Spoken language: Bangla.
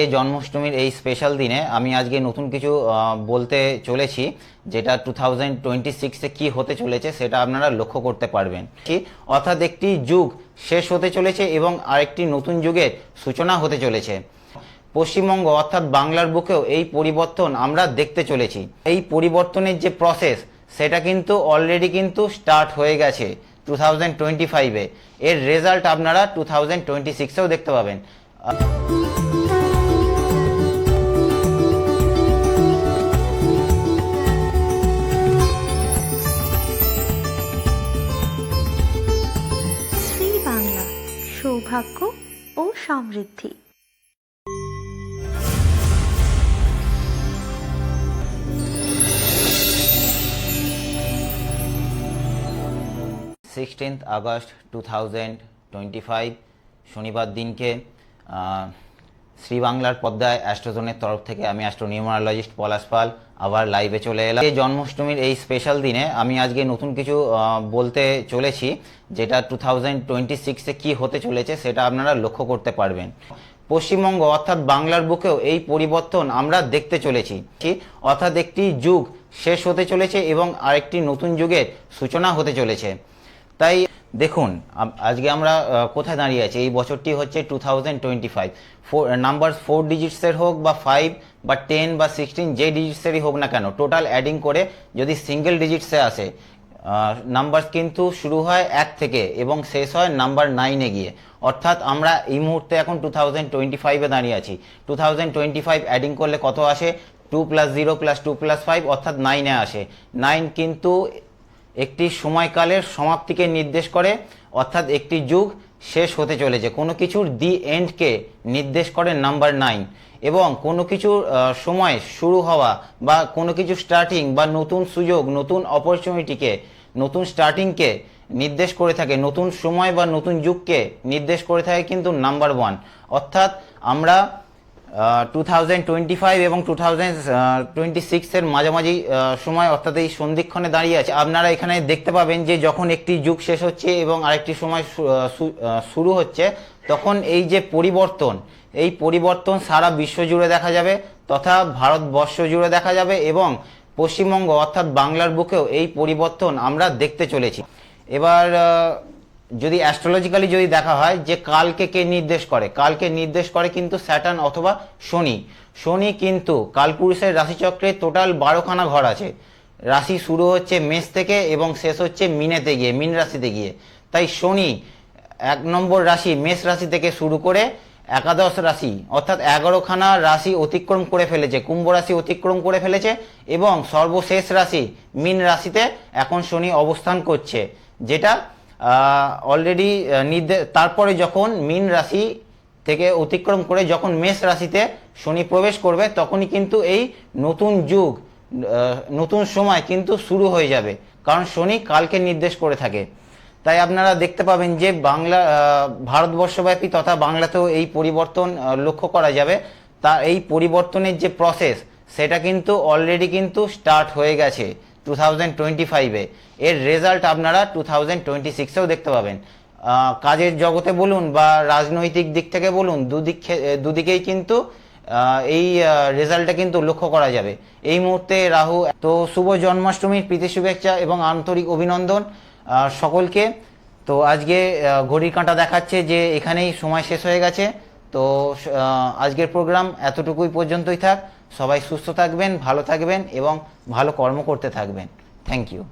এই জন্মাষ্টমীর এই স্পেশাল দিনে আমি আজকে নতুন কিছু বলতে চলেছি, যেটা 2026-এ কি হতে চলেছে সেটা আপনারা লক্ষ্য করতে পারবেন। অর্থাৎ একটি যুগ শেষ হতে চলেছে এবং আরেকটি নতুন যুগের সূচনা হতে চলেছে। পশ্চিমবঙ্গ অর্থাৎ বাংলার বুকেও এই পরিবর্তন আমরা দেখতে চলেছি। এই পরিবর্তনের যে প্রসেস সেটা কিন্তু অলরেডি কিন্তু স্টার্ট হয়ে গেছে 2025-এ। এর রেজাল্ট আপনারা 2026-এও দেখতে পাবেন। শ্রী বাংলা, সৌভাগ্য ও সমৃদ্ধি। 16 আগস্ট 2025 শনিবার দিনকে শ্রী বাংলার পদ্মায় অ্যাস্ট্রোজোনের তরফ থেকে আমি অ্যাস্ট্রো নিউমারোলজিস্ট পলাশ পাল আবার লাইভে চলে এলাম। এই জন্মাষ্টমীর এই স্পেশাল দিনে আমি আজকে নতুন কিছু বলতে চলেছি, যেটা 2026-এ কি হতে চলেছে সেটা আপনারা লক্ষ্য করতে পারবেন। পশ্চিমবঙ্গ অর্থাৎ বাংলার বুকেও এই পরিবর্তন আমরা দেখতে চলেছি। অর্থাৎ একটি যুগ শেষ হতে চলেছে এবং আরেকটি নতুন যুগের সূচনা হতে চলেছে। তাই দেখুন আজকে আমরা কোথায় দাঁড়িয়ে আছি। এই বছরটি হচ্ছে 2025। নাম্বার 4 ডিজিটসের হোক বা 5 বা 10 বা 16 যে ডিজিটসেরই হোক না কেন, টোটাল অ্যাডিং করে যদি সিঙ্গেল ডিজিটসে আসে, নাম্বার কিন্তু শুরু হয় 1 থেকে এবং শেষ হয় নাম্বার 9-এ গিয়ে। অর্থাৎ আমরা এই মুহূর্তে এখন 2025-এ দাঁড়িয়ে আছি। 2025 অ্যাডিং করলে কত আসে? 2 + 0 + 2 + 5 অর্থাৎ 9-এ আসে। 9 কিন্তু একটি সময়কালের সমাপ্তিকে নির্দেশ করে, অর্থাৎ একটি যুগ শেষ হতে চলেছে। কোনো কিছুর দি এন্ডকে নির্দেশ করে নাম্বার 9, এবং কোনো কিছুর সময় শুরু হওয়া বা কোনো কিছু স্টার্টিং বা নতুন সুযোগ, নতুন অপরচুনিটিকে, নতুন স্টার্টিংকে নির্দেশ করে থাকে, নতুন সময় বা নতুন যুগকে নির্দেশ করে থাকে কিন্তু নাম্বার 1। অর্থাৎ আমরা 2025 এবং 2026-এর মাঝামাঝি সময়, অর্থাৎ এই সন্ধিক্ষণে দাঁড়িয়ে আছে। আপনারা এখানে দেখতে পাবেন যে যখন একটি যুগ শেষ হচ্ছে এবং আরেকটি সময় শুরু হচ্ছে, তখন এই যে পরিবর্তন, এই পরিবর্তন সারা বিশ্ব জুড়ে দেখা যাবে তথা ভারতবর্ষ জুড়ে দেখা যাবে এবং পশ্চিমবঙ্গ অর্থাৎ বাংলার বুকেও এই পরিবর্তন আমরা দেখতে চলেছি। এবার যদি অ্যাস্ট্রোলজিক্যালি যদি দেখা হয় যে কালকে কে নির্দেশ করে, কালকে নির্দেশ করে কিন্তু স্যাটার্ন অথবা শনি। শনি কিন্তু কালপুরুষের রাশিচক্রে টোটাল 12খানা ঘর আছে। রাশি শুরু হচ্ছে মেষ থেকে এবং শেষ হচ্ছে মিনেতে গিয়ে, মীন রাশিতে গিয়ে। তাই শনি 1 নম্বর রাশি মেষ রাশি থেকে শুরু করে একাদশ রাশি অর্থাৎ 11খানা রাশি অতিক্রম করে ফেলেছে, কুম্ভ রাশি অতিক্রম করে ফেলেছে এবং সর্বশেষ রাশি মীন রাশিতে এখন শনি অবস্থান করছে, যেটা অলরেডি তারপরে যখন মীন রাশি থেকে অতিক্রম করে যখন মেষ রাশিতে শনি প্রবেশ করবে, তখনই কিন্তু এই নতুন যুগ, নতুন সময় কিন্তু শুরু হয়ে যাবে, কারণ শনি কালকে নির্দেশ করে থাকে। তাই আপনারা দেখতে পাবেন যে বাংলা, ভারতবর্ষব্যাপী তথা বাংলাতেও এই পরিবর্তন লক্ষ্য করা যাবে। তা এই পরিবর্তনের যে প্রসেস সেটা কিন্তু অলরেডি কিন্তু স্টার্ট হয়ে গেছে 2025-এ। এর রেজাল্ট আপনারা 2026-এও দেখতে পাবেন। কাজের জগতে বলুন বা রাজনৈতিক দিক থেকে বলুন, দুদিকেই কিন্তু এই রেজাল্টটা কিন্তু লক্ষ্য করা যাবে। এই মুহূর্তে রাহু, তো শুভ জন্মাষ্টমীর প্রীতি শুভেচ্ছা এবং আন্তরিক অভিনন্দন সকলকে। তো আজকে ঘড়ির কাঁটা দেখাচ্ছে যে এখানেই সময় শেষ হয়ে গেছে। তো আজকের প্রোগ্রাম এতটুকুই পর্যন্তই থাক। সবাই সুস্থ থাকবেন, ভালো থাকবেন এবং ভালো কর্ম করতে থাকবেন। Thank you.